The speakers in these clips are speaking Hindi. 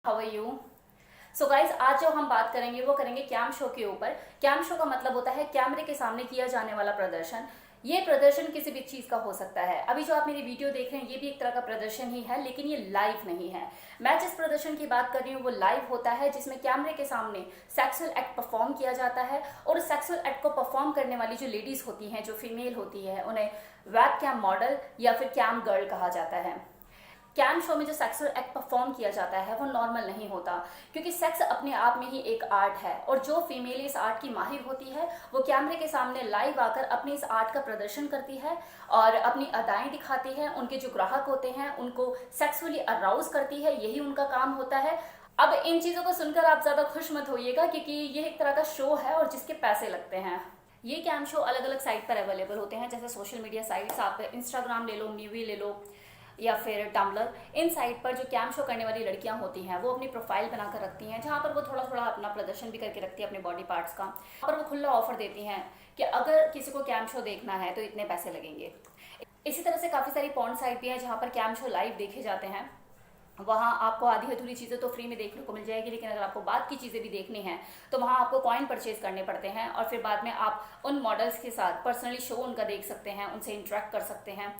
How are you. So guys, आज जो हम बात करेंगे वो करेंगे कैम शो के ऊपर। कैम शो का मतलब होता है कैमरे के सामने किया जाने वाला प्रदर्शन। ये प्रदर्शन किसी भी चीज़ का हो सकता है। अभी जो आप मेरी वीडियो देख रहे हैं ये भी एक तरह का प्रदर्शन ही है, लेकिन ये लाइव नहीं है। मैं जिस प्रदर्शन की बात कर रही हूँ वो लाइव होता है, जिसमें कैमरे के सामने सेक्सुअल एक्ट परफॉर्म किया जाता है। और उस सेक्सुअल एक्ट को परफॉर्म करने वाली जो लेडीज होती हैं, जो फीमेल होती है, उन्हें वेब कैम मॉडल या फिर कैम गर्ल कहा जाता है। कैम शो में जो सेक्सुअल एक्ट परफॉर्म किया जाता है वो नॉर्मल नहीं होता, क्योंकि सेक्स अपने आप में ही एक आर्ट है। और जो फीमेल इस आर्ट की माहिर होती है वो कैमरे के सामने लाइव आकर अपने इस आर्ट का प्रदर्शन करती है और अपनी अदाएं दिखाती है। उनके जो ग्राहक होते हैं उनको सेक्सुअली अराउज करती है, यही उनका काम होता है। अब इन चीज़ों को सुनकर आप ज़्यादा खुश मत होइएगा, क्योंकि ये एक तरह का शो है और जिसके पैसे लगते हैं। ये कैम शो अलग अलग साइट पर अवेलेबल होते हैं, जैसे सोशल मीडिया साइट्स, आप इंस्टाग्राम ले लो, न्यूवी ले लो या फिर टम्बलर। इन साइट पर जो कैम शो करने वाली लड़कियां होती हैं वो अपनी प्रोफाइल बनाकर रखती हैं, जहां पर वो थोड़ा थोड़ा अपना प्रदर्शन भी करके रखती है अपने बॉडी पार्ट्स का। और वो खुला ऑफर देती हैं कि अगर किसी को कैम शो देखना है तो इतने पैसे लगेंगे। इसी तरह से काफ़ी सारी पॉर्न साइट भी हैं जहाँ पर कैम शो लाइव देखे जाते हैं। वहाँ आपको आधी अधूरी चीज़ें तो फ्री में देखने को मिल जाएगी, लेकिन अगर आपको बाद की चीज़ें भी देखनी हैं तो वहाँ आपको कॉइन परचेज करने पड़ते हैं। और फिर बाद में आप उन मॉडल्स के साथ पर्सनली शो उनका देख सकते हैं, उनसे इंटरेक्ट कर सकते हैं।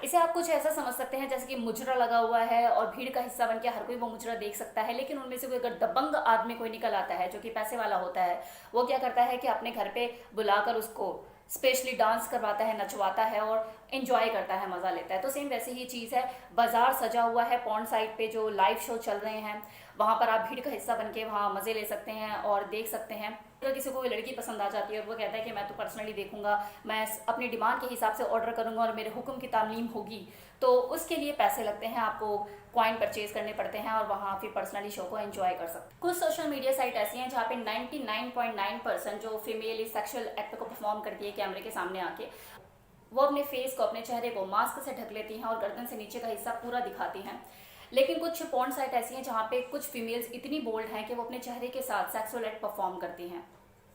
इसे आप कुछ ऐसा समझ सकते हैं जैसे कि मुजरा लगा हुआ है और भीड़ का हिस्सा बन के हर कोई वो मुजरा देख सकता है। लेकिन उनमें से कोई अगर दबंग आदमी कोई निकल आता है जो कि पैसे वाला होता है, वो क्या करता है कि अपने घर पे बुलाकर उसको स्पेशली डांस करवाता है, नचवाता है और इन्जॉय करता है, मज़ा लेता है। तो सेम वैसे ही चीज़ है। बाजार सजा हुआ है पॉर्न साइट पे, जो लाइव शो चल रहे हैं वहाँ पर आप भीड़ का हिस्सा बन के वहाँ मज़े ले सकते हैं और देख सकते हैं। अगर किसी को कोई लड़की पसंद आ जाती है और वो कहता है कि मैं तो पर्सनली देखूंगा, मैं अपनी डिमांड के हिसाब से ऑर्डर करूंगा और मेरे हुक्म की तालीम होगी, तो उसके लिए पैसे लगते हैं, आपको कॉइन परचेज करने पड़ते हैं और वहाँ फिर पर्सनली शो को एंजॉय कर सकते हैं। कुछ सोशल मीडिया साइट ऐसी हैं जहाँ पे 99.9% जो फीमेल इस सेक्सुअल एक्ट को परफॉर्म करती है कैमरे के सामने आके, वो अपने फेस को, अपने चेहरे को मास्क से ढक लेती हैं और गर्दन से नीचे का हिस्सा पूरा दिखाती हैं। लेकिन कुछ पॉर्न साइट ऐसी हैं जहाँ पे कुछ फीमेल्स इतनी बोल्ड हैं कि वो अपने चेहरे के साथ सेक्सुअल एक्ट परफॉर्म करती हैं।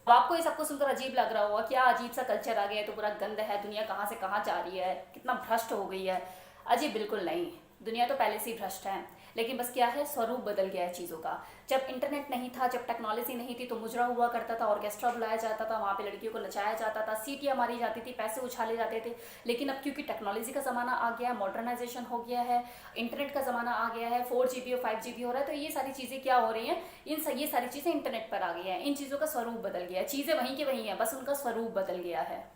अब आपको ये सबको सुनकर अजीब लग रहा होगा, क्या अजीब सा कल्चर आ गया है, तो पूरा गंद है, दुनिया कहाँ से कहाँ जा रही है, कितना भ्रष्ट हो गई है। अजीब बिल्कुल नहीं, दुनिया तो पहले से ही भ्रष्ट है, लेकिन बस क्या है, स्वरूप बदल गया है चीज़ों का। जब इंटरनेट नहीं था, जब टेक्नोलॉजी नहीं थी, तो मुजरा हुआ करता था, ऑर्केस्ट्रा बुलाया जाता था, वहाँ पे लड़कियों को नचाया जाता था, सीटियाँ मारी जाती थी, पैसे उछाले जाते थे। लेकिन अब क्योंकि टेक्नोलॉजी का ज़माना आ गया है, मॉडर्नाइजेशन हो गया है, इंटरनेट का ज़माना आ गया है, 4GB और 5GB हो रहा है, तो ये सारी चीज़ें क्या हो रही हैं, ये सारी चीज़ें इंटरनेट पर आ गई हैं। इन चीज़ों का स्वरूप बदल गया है, चीज़ें वहीं की वहीं हैं, बस उनका स्वरूप बदल गया है।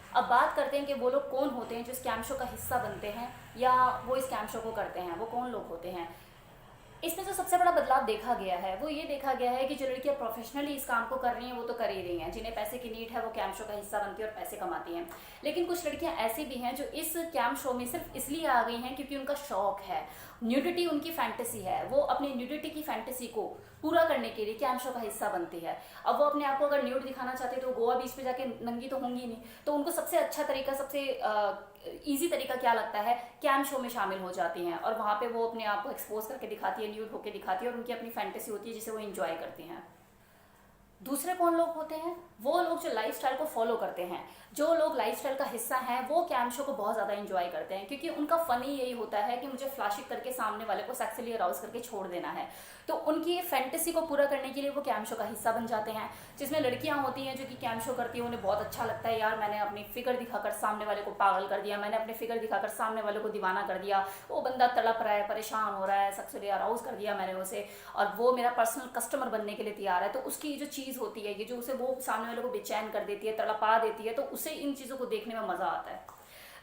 अब बात करते हैं कि वो लोग कौन होते हैं जो इस कैम शो का हिस्सा बनते हैं या वो इस कैम शो को करते हैं, वो कौन लोग होते हैं। इसमें जो सबसे बड़ा बदलाव देखा गया है वो ये देखा गया है कि जो लड़कियां प्रोफेशनली इस काम को कर रही हैं वो तो कर ही रही हैं, जिन्हें पैसे की नीड है वो कैम शो का हिस्सा बनती है और पैसे कमाती हैं। लेकिन कुछ लड़कियां ऐसी भी हैं जो इस कैम शो में सिर्फ इसलिए आ गई हैं क्योंकि उनका शौक है, न्यूडिटी उनकी फैंटेसी है, वो अपनी न्यूडिटी की फैंटेसी को पूरा करने के लिए कैम शो का हिस्सा बनती है। अब वो अपने आप को अगर न्यूड दिखाना चाहते तो गोवा बीच पे जाके नंगी तो होंगी नहीं, तो उनको सबसे अच्छा तरीका, सबसे ईजी तरीका क्या लगता है, कैम शो में शामिल हो जाती हैं और वहाँ पे वो अपने आप को एक्सपोज करके दिखाती है, न्यूड होकर दिखाती है और उनकी अपनी फैंटेसी होती है जिसे वो इंजॉय करती हैं। दूसरे कौन लोग होते हैं, वो लोग जो लाइफस्टाइल को फॉलो करते हैं। जो लोग लाइफस्टाइल का हिस्सा हैं वो कैम शो को बहुत ज़्यादा एंजॉय करते हैं, क्योंकि उनका फन ही यही होता है कि मुझे फ्लैशिंग करके सामने वाले को सेक्सुअली अराउज करके छोड़ देना है। तो उनकी फैंटेसी को पूरा करने के लिए वो कैम शो का हिस्सा बन जाते हैं, जिसमें लड़कियां होती हैं जो कि कैम शो करती हैं, उन्हें बहुत अच्छा लगता है, यार मैंने अपनी फिगर दिखाकर सामने वाले को पागल कर दिया, मैंने अपने फिगर दिखाकर सामने वाले को दीवाना कर दिया, वो बंदा तड़प रहा है, परेशान हो रहा है, सेक्सुअली अराउज कर दिया मैंने उसे और वो मेरा पर्सनल कस्टमर बनने के लिए तैयार है। तो उसकी जो चीज़ होती है, ये जो उसे वो सामने वाले को बेचैन कर देती है, तड़पा देती है, तो उसे इन चीज़ों को देखने में मज़ा आता है।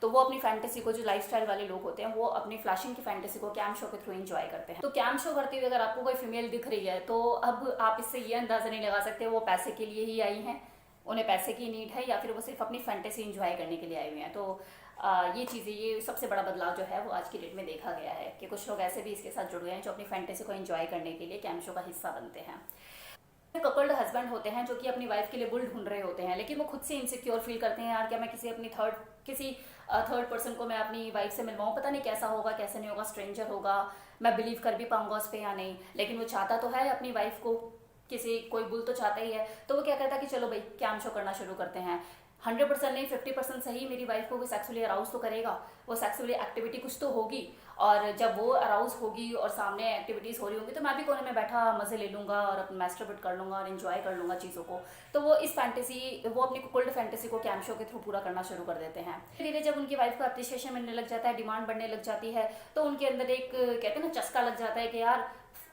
तो वो अपनी फैंटेसी को, जो लाइफस्टाइल वाले लोग होते हैं वो अपनी फ्लैशिंग की फैंटेसी को कैम शो के थ्रू एंजॉय करते हैं। तो कैम शो करते हुए अगर आपको कोई फीमेल दिख रही है तो अब आप इससे ये अंदाज़ा नहीं लगा सकते वो पैसे के लिए ही आई हैं, उन्हें पैसे की नीड है, या फिर वो सिर्फ अपनी फैंटेसी इंजॉय करने के लिए आई हुई हैं। तो ये चीज़ें, ये सबसे बड़ा बदलाव जो है वो आज की डेट में देखा गया है कि कुछ लोग ऐसे भी इसके साथ जुड़ गए हैं जो अपनी फैंटेसी को एंजॉय करने के लिए कैम शो का हिस्सा बनते हैं। कपल्ड हस्बैंड होते हैं जो कि अपनी वाइफ के लिए बुल ढूंढ रहे होते हैं, लेकिन वो खुद से इनसिक्योर फील करते हैं, यार क्या मैं किसी थर्ड पर्सन को मैं अपनी वाइफ से मिलवाऊँ, पता नहीं कैसा होगा, कैसे नहीं होगा, स्ट्रेंजर होगा, मैं बिलीव कर भी पाऊंगा उस पर या नहीं। लेकिन वो चाहता तो है अपनी वाइफ को, कोई बुल तो चाहता ही है। तो वो क्या करता है कि चलो भाई कैम शो करना शुरू करते हैं। 100% नहीं, 50% सही मेरी वाइफ को वो सेक्सुअली अराउज तो करेगा, वो सेक्सुअली एक्टिविटी कुछ तो होगी। और जब वो अराउज होगी और सामने एक्टिविटीज़ हो रही होंगी तो मैं भी कोने में बैठा मज़े ले लूँगा और अपना मैस्टरबेट कर लूँगा और इन्जॉय कर लूँगा चीज़ों को। तो वो इस फैंटेसी, वो अपनी कुल्ड फैंटेसी को कैम शो के थ्रू पूरा करना शुरू कर देते हैं। धीरे धीरे जब उनकी वाइफ को अप्रिसिएशन मिलने लग जाता है, डिमांड बढ़ने लग जाती है, तो उनके अंदर एक कहते हैं ना चस्का लग जाता है कि यार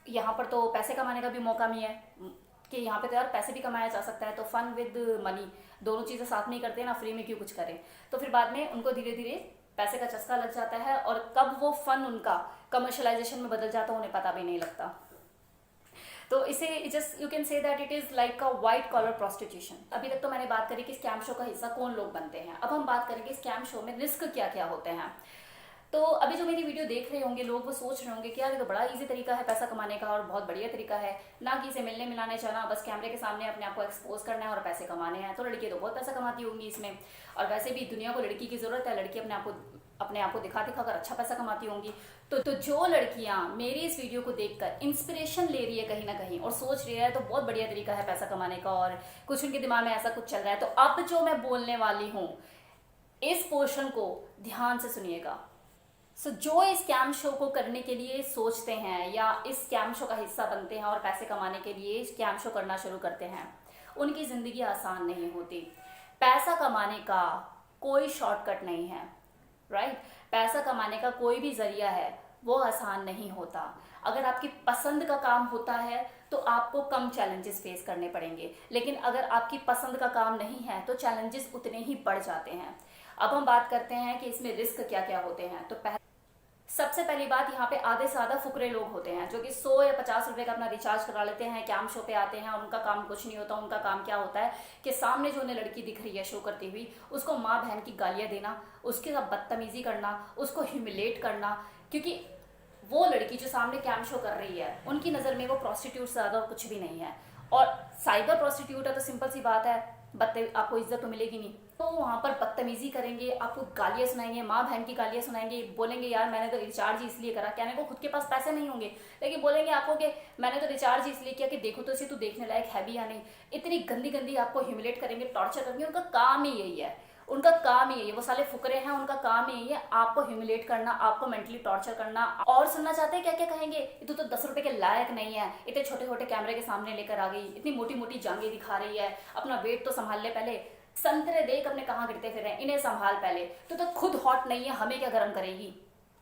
यहाँ पर तो पैसे कमाने का भी मौका भी है, कि यहाँ पे तो यार पैसे भी कमाया जा सकता है। तो फन विद मनी दोनों चीज़ें साथ में ही करते हैं ना, फ्री में क्यों कुछ करें। तो फिर बाद में उनको धीरे धीरे पैसे का चस्का लग जाता है और कब वो फन उनका कमर्शलाइजेशन में बदल जाता है उन्हें पता भी नहीं लगता। तो इसे just you can say that it is like a white collar prostitution. अभी तक तो मैंने बात करी कि स्कैम शो का हिस्सा कौन लोग बनते हैं। अब हम बात करेंगे स्कैम शो में रिस्क क्या क्या होते हैं। तो अभी जो मेरी वीडियो देख रहे होंगे लोग, वो सोच रहे होंगे कि यार ये तो बड़ा इजी तरीका है पैसा कमाने का और बहुत बढ़िया तरीका है, ना कि इसे मिलने मिलाने जाना, बस कैमरे के सामने अपने आप को एक्सपोज करना है और पैसे कमाने हैं। तो लड़की तो बहुत पैसा कमाती होंगी इसमें, और वैसे भी दुनिया को लड़की की ज़रूरत है, लड़की अपने आप को दिखा कर अच्छा पैसा कमाती होंगी। तो जो लड़कियां मेरी इस वीडियो को देखकर इंस्पिरेशन ले रही है कहीं ना कहीं और सोच रही है तो बहुत बढ़िया तरीका है पैसा कमाने का और कुछ उनके दिमाग में ऐसा कुछ चल रहा है, तो अब जो मैं बोलने वाली हूँ इस पोर्शन को ध्यान से सुनिएगा। जो इस स्कैम शो को करने के लिए सोचते हैं या इस स्कैम शो का हिस्सा बनते हैं और पैसे कमाने के लिए स्कैम शो करना शुरू करते हैं, उनकी ज़िंदगी आसान नहीं होती। पैसा कमाने का कोई शॉर्टकट नहीं है, राइट। पैसा कमाने का कोई भी ज़रिया है वो आसान नहीं होता। अगर आपकी पसंद का काम होता है तो आपको कम चैलेंजेस फेस करने पड़ेंगे, लेकिन अगर आपकी पसंद का काम नहीं है तो चैलेंजेस उतने ही बढ़ जाते हैं। अब हम बात करते हैं कि इसमें रिस्क क्या क्या होते हैं। तो सबसे पहली बात, यहाँ पे आधे से ज़्यादा फुकरे लोग होते हैं जो कि 100 या 50 रुपए का अपना रिचार्ज करा लेते हैं, कैम शो पे आते हैं और उनका काम कुछ नहीं होता। उनका काम क्या होता है कि सामने जो उन्हें लड़की दिख रही है शो करती हुई, उसको माँ बहन की गालियाँ देना, उसके साथ बदतमीजी करना, उसको ह्यूमिलेट करना, क्योंकि वो लड़की जो सामने कैम शो कर रही है उनकी नज़र में वो प्रोस्टिट्यूट से ज़्यादा कुछ भी नहीं है। और साइबर प्रोस्टिट्यूट है तो सिंपल सी बात है, आपको इज्जत तो मिलेगी नहीं। तो वहाँ पर बदतमीजी करेंगे, आपको गालियाँ सुनाएंगे, माँ बहन की गालियाँ सुनाएंगे, बोलेंगे यार मैंने तो रिचार्ज ही इसलिए करा, कहने को खुद के पास पैसे नहीं होंगे लेकिन बोलेंगे आपको कि मैंने तो रिचार्ज ही इसलिए किया कि देखो तो इसे तू देखने लायक है भी या नहीं। इतनी गंदी गंदी आपको ह्यूमिलेट करेंगे, टॉर्चर करेंगे। उनका काम ही यही है, उनका काम ही यही है। वो साले फुकरे हैं, उनका काम ही यही है आपको ह्यूमिलेट करना, आपको मेंटली टॉर्चर करना। और सुनना चाहते हैं क्या क्या कहेंगे, तू तो 10 रुपए के लायक नहीं है, इतने छोटे छोटे कैमरे के सामने लेकर आ गई, इतनी मोटी मोटी जांघें दिखा रही है, अपना वेट तो संभाल ले पहले, संतरे देख अपने कहाँ गिरते फिर रहे हैं, इन्हें संभाल पहले, तो खुद हॉट नहीं है, हमें क्या गर्म करेगी।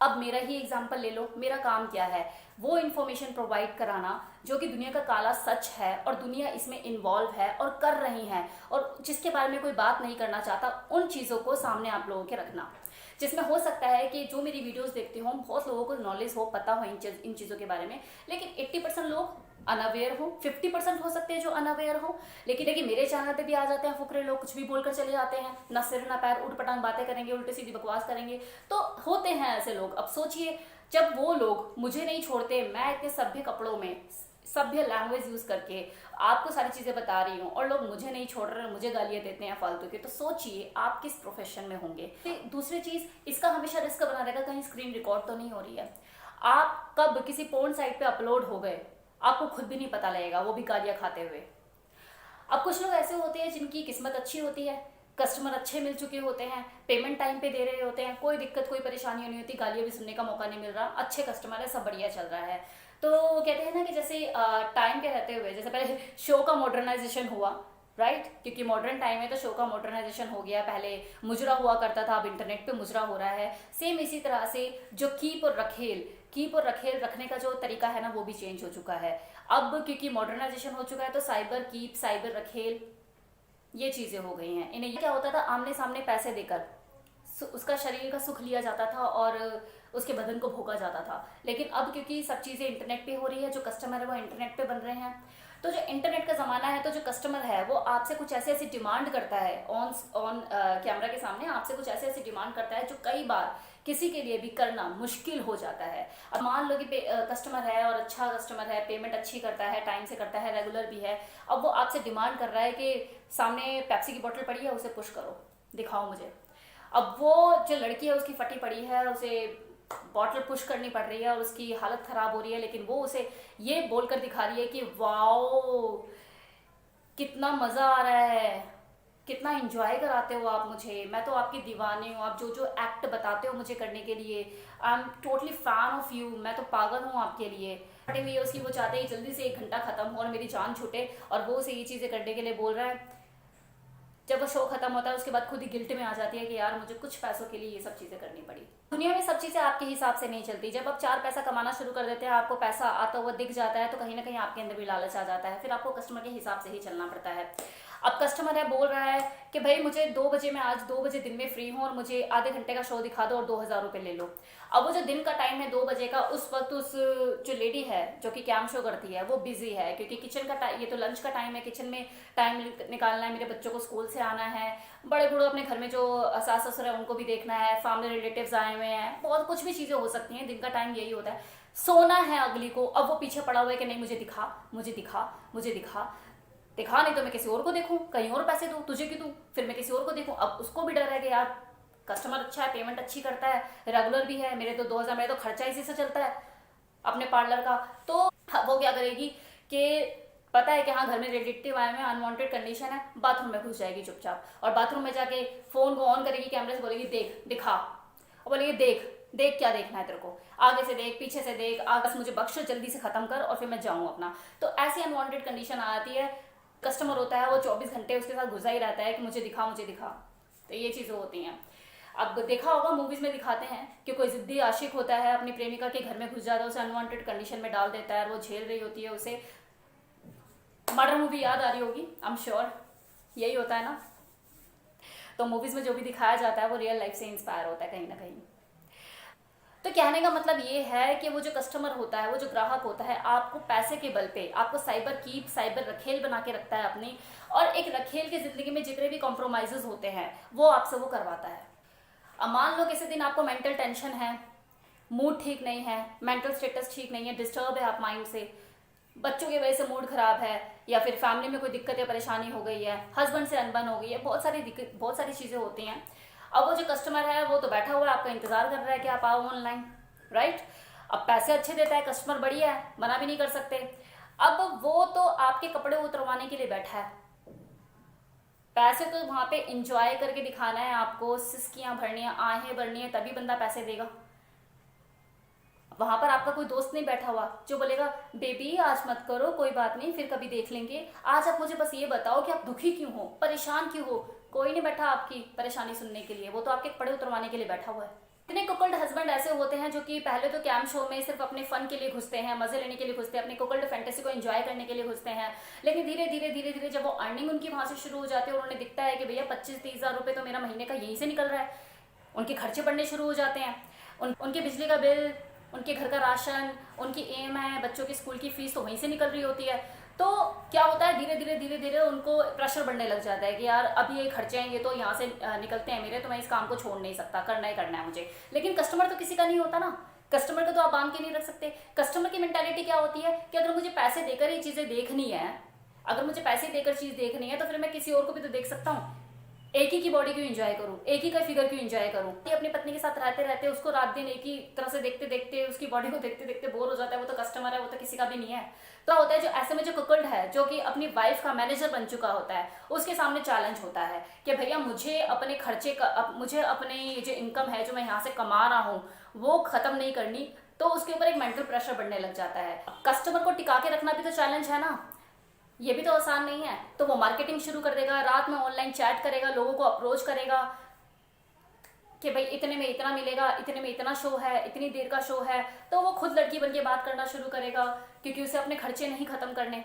अब मेरा ही एग्जाम्पल ले लो, मेरा काम क्या है, वो इन्फॉर्मेशन प्रोवाइड कराना जो कि दुनिया का काला सच है और दुनिया इसमें इन्वॉल्व है और कर रही है, और जिसके बारे में कोई बात नहीं करना चाहता उन चीज़ों को सामने आप लोगों के रखना। जिसमें हो सकता है कि जो मेरी वीडियोस देखते हो बहुत लोगों को नॉलेज हो, पता हो इन चीज़ों के बारे में, लेकिन 80% लोग अनअवेयर हो, 50% हो सकते हैं जो अनअवेयर हो। लेकिन मेरे चैनल पे भी आ जाते हैं फुकरे लोग, कुछ भी बोलकर चले जाते हैं, ना सिर ना पैर, उठ पटांग बातें करेंगे, उल्टी सीधी बकवास करेंगे। तो होते हैं ऐसे लोग। अब सोचिए जब वो लोग मुझे नहीं छोड़ते, मैं इतने सभ्य कपड़ों में सभ्य लैंग्वेज यूज करके आपको सारी चीजें बता रही हूँ और लोग मुझे नहीं छोड़ रहे, मुझे गालियां देते हैं फालतू के, तो सोचिए आप किस प्रोफेशन में होंगे। दूसरी चीज, इसका हमेशा रिस्क बना रहेगा कहीं स्क्रीन रिकॉर्ड तो नहीं हो रही है। आप कब किसी पोर्न साइट पे अपलोड हो गए आपको खुद भी नहीं पता लगेगा, वो भी गालियां खाते हुए। अब कुछ लोग ऐसे होते हैं जिनकी किस्मत अच्छी होती है, कस्टमर अच्छे मिल चुके होते हैं, पेमेंट टाइम पे दे रहे होते हैं, कोई दिक्कत कोई परेशानी नहीं होती, गालियां भी सुनने का मौका नहीं मिल रहा, अच्छे कस्टमर है, सब बढ़िया चल रहा है। तो कहते हैं ना कि जैसे टाइम के रहते हुए, जैसे पहले शो का मॉडर्नाइजेशन हुआ, राइट, क्योंकि मॉडर्न टाइम है तो शो का मॉडर्नाइजेशन हो गया। पहले मुजरा हुआ करता था, अब इंटरनेट पे मुजरा हो रहा है। सेम इसी तरह से जो कीप और रखेल रखने का जो तरीका है ना वो भी चेंज हो चुका है। अब क्योंकि मॉडर्नाइजेशन हो चुका है तो साइबर कीप, साइबर रखेल, ये चीजें हो गई हैं। इन्हें क्या होता था, आमने सामने पैसे देकर उसका शरीर का सुख लिया जाता था और उसके बदन को भोगा जाता था। लेकिन अब क्योंकि सब चीज़ें इंटरनेट पे हो रही है, जो कस्टमर है वो इंटरनेट पे बन रहे हैं, तो जो इंटरनेट का ज़माना है तो जो कस्टमर है वो आपसे कुछ ऐसे ऐसे डिमांड करता है, ऑन कैमरा के सामने आपसे कुछ ऐसे ऐसे डिमांड करता है जो कई बार किसी के लिए भी करना मुश्किल हो जाता है। अब मान लो कि कस्टमर है और अच्छा कस्टमर है, पेमेंट अच्छी करता है, टाइम से करता है, रेगुलर भी है। अब वो आपसे डिमांड कर रहा है कि सामने पेप्सी की बोतल पड़ी है, उसे पुश करो, दिखाओ मुझे। अब वो जो लड़की है उसकी फटी पड़ी है, उसे बॉटल पुश करनी पड़ रही है और उसकी हालत खराब हो रही है, लेकिन वो उसे ये बोलकर दिखा रही है कि वाओ कितना मज़ा आ रहा है, कितना इंजॉय कराते हो आप मुझे, मैं तो आपकी दीवानी हूँ, आप जो जो एक्ट बताते हो मुझे करने के लिए, I am totally fan of you, मैं तो पागल हूँ आपके लिए। फटे हुई है उसकी, वो चाहते हैं जल्दी से 1 घंटा खत्म हो और मेरी जान छूटे, और वो उसे ये चीज़ें करने के लिए बोल रहा है। जब वो शो खत्म होता है उसके बाद खुद ही गिल्ट में आ जाती है कि यार मुझे कुछ पैसों के लिए ये सब चीज़ें करनी पड़ी। दुनिया में सब चीज़ें आपके हिसाब से नहीं चलती। जब आप 4 पैसा कमाना शुरू कर देते हैं, आपको पैसा आता हुआ दिख जाता है, तो कहीं ना कहीं आपके अंदर भी लालच आ जाता है, फिर आपको कस्टमर के हिसाब से ही चलना पड़ता है। अब कस्टमर है, बोल रहा है कि भाई मुझे 2 बजे, मैं आज 2 बजे दिन में फ्री हूँ और मुझे आधे घंटे का शो दिखा दो और 2,000 रुपये ले लो। अब वो जो दिन का टाइम है 2 बजे का, उस वक्त उस जो लेडी है जो कि कैम शो करती है वो बिजी है, क्योंकि किचन का टाइम, ये तो लंच का टाइम है, किचन में टाइम निकालना है, मेरे बच्चों को स्कूल से आना है, बड़े बूढ़े अपने घर में जो सास ससुर है उनको भी देखना है, फैमिली रिलेटिव्स आए हुए हैं, बहुत कुछ भी चीज़ें हो सकती हैं। दिन का टाइम यही होता है, सोना है अगली को। अब वो पीछे पड़ा हुआ है कि नहीं मुझे दिखा, मुझे दिखा, मुझे दिखा, दिखा नहीं तो मैं किसी और को देखूं, कहीं और पैसे दूं, तुझे क्यों दूं, फिर मैं किसी और को देखूं। अब उसको भी डर है कि यार कस्टमर अच्छा है, पेमेंट अच्छी करता है, रेगुलर भी है, मेरे तो 2,000, मेरे तो खर्चा इसी से चलता है अपने पार्लर का। तो वो क्या करेगी कि पता है कि हाँ घर में रिलेटिव आए हुए हैं, अनवांटेड कंडीशन है, बाथरूम में घुस जाएगी चुपचाप, और बाथरूम में जाके फोन को ऑन करेगी, कैमरे से बोलेगी देख, दिखा, और बोलेगी देख, देख क्या देखना है तेरे को, आगे से देख, पीछे से देख, आगे मुझे बख्श, जल्दी से खत्म कर और फिर मैं जाऊँ अपना। तो ऐसी अनवांटेड कंडीशन आती है। कस्टमर होता है वो 24 घंटे उसके साथ घुसा ही रहता है कि मुझे दिखा, मुझे दिखा। तो ये चीज़ें होती हैं। अब देखा होगा मूवीज में दिखाते हैं कि कोई जिद्दी आशिक होता है, अपनी प्रेमिका के घर में घुस जाता है, उसे अनवांटेड कंडीशन में डाल देता है और वो झेल रही होती है उसे। मर्डर मूवी याद आ रही होगी, आई एम श्योर यही होता है ना। तो मूवीज में जो भी दिखाया जाता है वो रियल लाइफ से इंस्पायर होता है कहीं ना कहीं। तो कहने का मतलब ये है कि वो जो कस्टमर होता है, वो जो ग्राहक होता है, आपको पैसे के बल पे, आपको साइबर कीप, साइबर रखेल बना के रखता है अपनी, और एक रखेल की जिंदगी में जितने भी कॉम्प्रोमाइजेस होते हैं वो आपसे वो करवाता है। अब मान लो किसी दिन आपको मेंटल टेंशन है, मूड ठीक नहीं है, मेंटल स्टेटस ठीक नहीं है, डिस्टर्ब है आप माइंड से, बच्चों की वजह से मूड खराब है, या फिर फैमिली में कोई दिक्कत या परेशानी हो गई है, हस्बैंड से अनबन हो गई है, बहुत सारी चीज़ें होती हैं। अब वो जो कस्टमर है वो तो बैठा हुआ है, आपका इंतजार कर रहा है कि आप आओ ऑनलाइन, राइट। अब पैसे अच्छे देता है, कस्टमर बढ़िया है, मना भी नहीं कर सकते। अब वो तो आपके कपड़े उतरवाने के लिए बैठा है, पैसे तो वहां पे इंजॉय करके दिखाना है आपको, सिस्कियां भरनी है, आहें भरनी है, तभी बंदा पैसे देगा। वहां पर आपका कोई दोस्त नहीं बैठा हुआ जो बोलेगा बेबी आज मत करो, कोई बात नहीं, फिर कभी देख लेंगे, आज आप मुझे बस ये बताओ कि आप दुखी क्यों हो, परेशान क्यों हो। कोई नहीं बैठा आपकी परेशानी सुनने के लिए, वो तो आपके कपड़े उतरवाने के लिए बैठा हुआ है। इतने कुकल्ड हस्बैंड ऐसे होते हैं जो कि पहले तो कैम शो में सिर्फ अपने फन के लिए घुसते हैं, मजे लेने के लिए घुसते हैं, अपने कुकल्ड फैंटेसी को एंजॉय करने के लिए घुसते हैं, लेकिन धीरे धीरे धीरे धीरे जब वो अर्निंग उनकी वहां से शुरू हो जाती है और उन्हें दिखता है कि भैया 25-30 हज़ार रुपये तो मेरा महीने का यहीं से निकल रहा है, उनके खर्चे बढ़ने शुरू हो जाते हैं, उनके बिजली का बिल, उनके घर का राशन, उनकी EMI, बच्चों की स्कूल की फीस तो वहीं से निकल रही होती है। तो क्या होता है, धीरे धीरे धीरे धीरे उनको प्रेशर बढ़ने लग जाता है कि यार अभी ये खर्चे हैं, ये तो यहाँ से निकलते हैं मेरे, तो मैं इस काम को छोड़ नहीं सकता, करना ही करना है मुझे। लेकिन कस्टमर तो किसी का नहीं होता ना, कस्टमर को तो आप बांध के नहीं रख सकते। कस्टमर की मेंटालिटी क्या होती है कि अगर मुझे पैसे देकर ये चीज़ें देखनी है, अगर मुझे पैसे देकर चीज़ देखनी है तो फिर मैं किसी और को भी तो देख सकता हूँ, एक ही की बॉडी क्यों एंजॉय करूं, एक ही का फिगर क्यों एंजॉय करूं। ये अपनी पत्नी के साथ रहते रहते उसको रात दिन एक ही तरह से देखते देखते, उसकी बॉडी को देखते देखते बोर हो जाता है। वो तो कस्टमर है, वो तो किसी का भी नहीं है। तो होता है जो ऐसे में जो कुकल्ड है, जो कि अपनी वाइफ का मैनेजर बन चुका होता है, उसके सामने चैलेंज होता है कि भैया मुझे अपने खर्चे का, मुझे अपने जो इनकम है जो मैं यहाँ से कमा रहा हूँ वो खत्म नहीं करनी। तो उसके ऊपर एक मेंटल प्रेशर बढ़ने लग जाता है। कस्टमर को टिका के रखना भी तो चैलेंज है ना, ये भी तो आसान नहीं है। तो वो मार्केटिंग शुरू कर देगा, रात में ऑनलाइन चैट करेगा, लोगों को अप्रोच करेगा कि भाई इतने में इतना मिलेगा, इतने में इतना शो है, इतनी देर का शो है। तो वो खुद लड़की बन के बात करना शुरू करेगा क्योंकि उसे अपने खर्चे नहीं खत्म करने,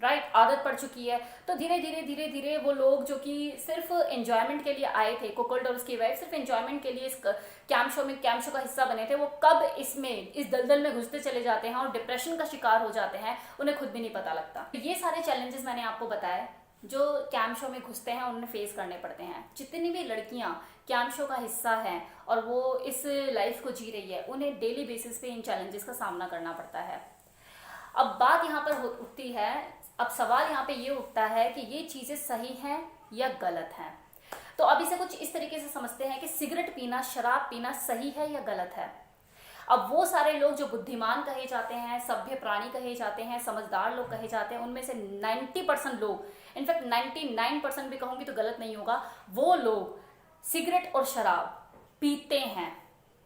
राइट, आदत पड़ चुकी है। तो धीरे धीरे धीरे धीरे वो लोग जो कि सिर्फ एंजॉयमेंट के लिए आए थे, कुकल्ड और उसकी वाइफ सिर्फ एंजॉयमेंट के लिए इस कैम शो का हिस्सा बने थे, वो कब इसमें, इस दलदल में घुसते चले जाते हैं और डिप्रेशन का शिकार हो जाते हैं, उन्हें खुद भी नहीं पता लगता। ये सारे चैलेंजेस मैंने आपको बताए जो कैम शो में घुसते हैं उन्हें फेस करने पड़ते हैं। जितनी भी लड़कियां कैम शो का हिस्सा हैं और वो इस लाइफ को जी रही है, उन्हें डेली बेसिस पे इन चैलेंजेस का सामना करना पड़ता है। अब बात यहाँ पर उठती है, अब सवाल यहाँ पे ये उठता है कि ये चीज़ें सही हैं या गलत हैं। तो अब इसे कुछ इस तरीके से समझते हैं कि सिगरेट पीना, शराब पीना सही है या गलत है। अब वो सारे लोग जो बुद्धिमान कहे जाते हैं, सभ्य प्राणी कहे जाते हैं, समझदार लोग कहे जाते हैं, उनमें से 90% लोग, इनफैक्ट 99% भी कहूंगी तो गलत नहीं होगा, वो लोग सिगरेट और शराब पीते हैं,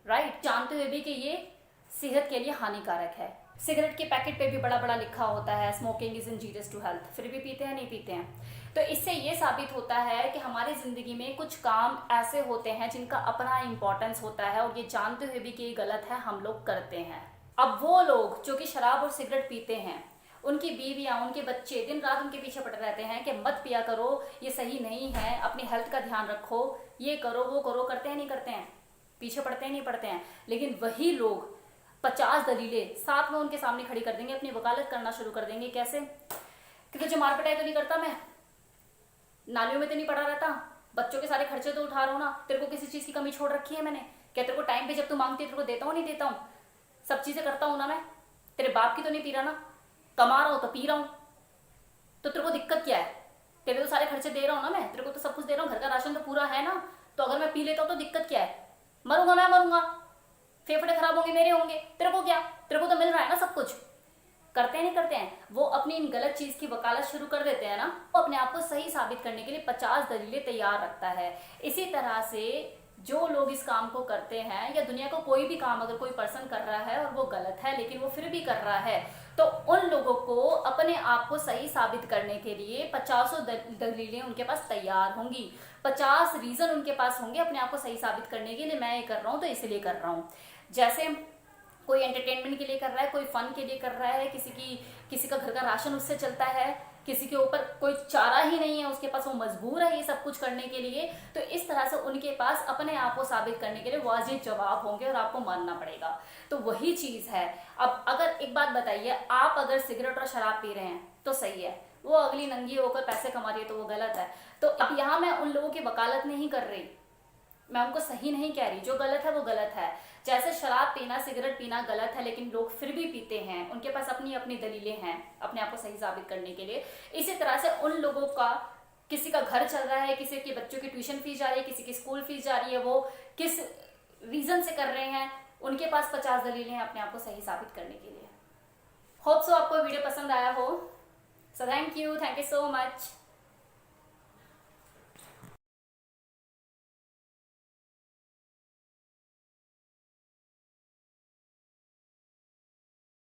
राइट, जानते हुए भी कि ये सेहत के लिए हानिकारक है। सिगरेट के पैकेट पे भी बड़ा बड़ा लिखा होता है smoking is injurious to health, फिर भी पीते हैं, नहीं पीते हैं। तो इससे ये साबित होता है कि हमारी जिंदगी में कुछ काम ऐसे होते हैं जिनका अपना इंपॉर्टेंस होता है और ये जानते हुए भी कि ये गलत है हम लोग करते हैं। अब वो लोग जो कि शराब और सिगरेट पीते हैं, उनकी बीवियां, उनके बच्चे दिन रात उनके पीछे पड़े रहते हैं कि मत पिया करो, ये सही नहीं है, अपनी हेल्थ का ध्यान रखो, ये करो वो करो, करते हैं नहीं करते हैं, पीछे पड़ते हैं नहीं पड़ते हैं। लेकिन वही लोग 50 दलीलें साथ में उनके सामने खड़ी कर देंगे, अपनी वकालत करना शुरू कर देंगे। कैसे? कि तुझे मार पिटाई तो नहीं करता, मैं नालियों में तो नहीं पड़ा रहता, बच्चों के सारे खर्चे तो उठा रहा हूं ना, तेरे को किसी चीज की कमी छोड़ रखी है मैंने? क्या तेरे को टाइम पे जब तू मांगती है तेरे को देता हूं नहीं देता हूं? सब चीजें करता हूं ना मैं, तेरे बाप की तो नहीं पी रहा ना, कमा रहा हूं तो पी रहा हूं, तो तेरे को दिक्कत क्या है? तेरे तो सारे खर्चे दे रहा हूं ना मैं, तेरे को तो सब कुछ दे रहा हूं, घर का राशन तो पूरा है ना, तो अगर मैं पी लेता हूं तो दिक्कत क्या है? मरूंगा मैं, मरूंगा, फेफड़े खराब होंगे मेरे, होंगे, तेरे को क्या? तेरे को तो मिल रहा है ना सब कुछ। करते हैं नहीं करते हैं? वो अपनी इन गलत चीज की वकालत शुरू कर देते हैं ना, वो अपने आप को सही साबित करने के लिए 50 दलीलें तैयार रखता है। इसी तरह से जो लोग इस काम को करते हैं, या दुनिया को कोई भी काम अगर कोई पर्सन कर रहा है और वो गलत है लेकिन वो फिर भी कर रहा है, तो उन लोगों को अपने आप को सही साबित करने के लिए 50 दलीलें उनके पास तैयार होंगी, 50 रीजन उनके पास होंगे अपने आप को सही साबित करने के लिए। मैं ये कर रहा हूँ तो इसलिए कर रहा हूँ। जैसे कोई एंटरटेनमेंट के लिए कर रहा है, कोई फन के लिए कर रहा है, किसी का घर का राशन उससे चलता है, किसी के ऊपर कोई चारा ही नहीं है, उसके पास वो मजबूर है ये सब कुछ करने के लिए, तो इस तरह से उनके पास अपने आप को साबित करने के लिए वाजिब जवाब होंगे और आपको मानना पड़ेगा। तो वही चीज है। अब अगर एक बात बताइए, आप अगर सिगरेट और शराब पी रहे हैं तो सही है, वो अगली नंगी होकर पैसे कमा रही है तो वो गलत है। तो अब यहाँ मैं उन लोगों की वकालत नहीं कर रही, मैं उनको सही नहीं कह रही, जो गलत है वो गलत है। जैसे शराब पीना, सिगरेट पीना गलत है लेकिन लोग फिर भी पीते हैं, उनके पास अपनी अपनी दलीलें हैं अपने आप को सही साबित करने के लिए। इसी तरह से उन लोगों का, किसी का घर चल रहा है, किसी के बच्चों की ट्यूशन फीस जा रही है, किसी की स्कूल फीस जा रही है, वो किस रीजन से कर रहे हैं, उनके पास 50 दलीलें हैं अपने आप को सही साबित करने के लिए। होप सो आपको वीडियो पसंद आया हो। So thank you so much.